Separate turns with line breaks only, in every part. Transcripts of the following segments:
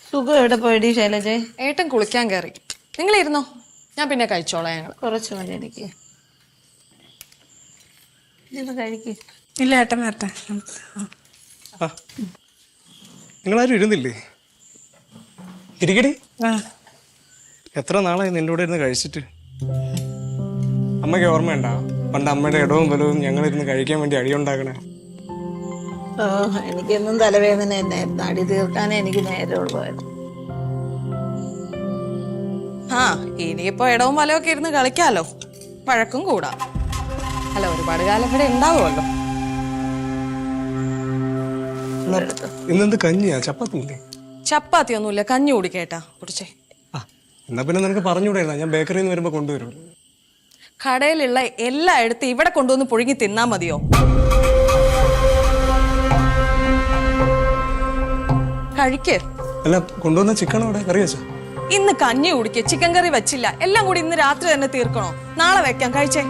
സുഖം എവിടെ പോയടി ശൈലജ?
ഏട്ടൻ കുളിക്കാൻ കയറി. നിങ്ങൾ ഇരുന്നോ, ഞാൻ പിന്നെ കഴിച്ചോളാം. ഞങ്ങൾ
കുറച്ച് മതി എനിക്ക്. ഇത് കഴിക്ക്.
ഇല്ല ഏട്ടൻ വരട്ടെ.
നിങ്ങളാരും ഇരുന്നില്ലേ? ഇരിക്കടി.
ആ
എത്ര നാളായി നിന്റെ കൂടെ ഇരുന്ന് കഴിച്ചിട്ട്? അമ്മയ്ക്ക് ഓർമ്മയുണ്ടാ പണ്ട് അമ്മയുടെ ഇടവും വലവും ഞങ്ങളിരുന്ന് കഴിക്കാൻ വേണ്ടി അടിയുണ്ടാക്കണേ?
ഓ, എനിക്കെന്നും തലവേദന തന്നെയായിരുന്നു. അടി തീർക്കാനേ എനിക്ക് നേരമുള്ളൂ.
ആ ഇനിയിപ്പോ ഇടവും വലമൊക്കെ ഇരുന്ന് കളിക്കാലോ, വഴക്കും കൂടാ. അല്ല, ഒരുപാട് കാലം ഇവിടെ ഉണ്ടാവുമല്ലോ.
ഇന്നെന്ത് കഞ്ഞിയാ? ചപ്പാത്തില്ലേ?
ചപ്പാത്തി ഒന്നുമില്ല, കഞ്ഞി കുടിക്കേട്ടാ. കുടിച്ചേ.
ആ എന്നാ പിന്നെ നിനക്ക് പറഞ്ഞുകൂടായിരുന്ന? ഞാൻ ബേക്കറിയിൽ നിന്ന് വരുമ്പോ കൊണ്ടുവരും.
കടയിലുള്ള എല്ലായിടത്തും ഇവിടെ കൊണ്ടുവന്ന് പുഴുങ്ങി തിന്നാ മതിയോ? കഴിക്ക്.
അല്ല, കൊണ്ടുവന്ന ചിക്കൻ അവിടെ കറി വെച്ചാ?
ഇന്ന് കഞ്ഞി കുടിക്ക്, ചിക്കൻ കറി വെച്ചില്ല. എല്ലാം കൂടി ഇന്ന് രാത്രി തന്നെ തീർക്കണോ? നാളെ വെക്കാം. കഴിച്ചേ.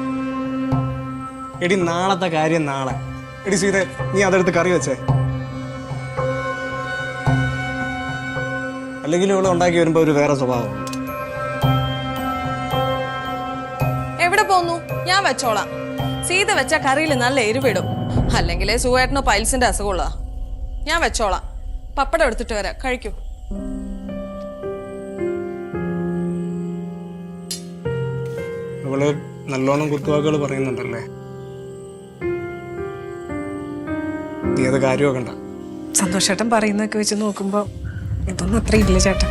എടി, നാളത്തെ കാര്യം നാളെ. എടി സീത, നീ അതെടുത്ത് കറി വെച്ചേ. അല്ലെങ്കിൽ ഇവിടെ ഉണ്ടാക്കി വരുമ്പോ ഒരു വേറെ സ്വഭാവം.
എവിടെ പോന്നു? ഞാൻ വെച്ചോളാം. സീത വെച്ച കറിയിൽ നല്ല എരിവിടും. അല്ലെങ്കിലേ സുഖേട്ടനോ പൈൽസിന്റെ അസുഖമുള്ള. ഞാൻ വെച്ചോളാം. പപ്പടം എടുത്തിട്ട് വരാം. കഴിക്കൂ.
അവള് നല്ലോണം കുത്തുവാക്കുകൾ പറയുന്നുണ്ടല്ലേ? നീ അത് കാര്യമാക്കണ്ട.
സന്തോഷേട്ടൻ പറയുന്നതൊക്കെ വെച്ച് നോക്കുമ്പോ ഇതൊന്നും അത്ര ഇല്ല ചേട്ടാ.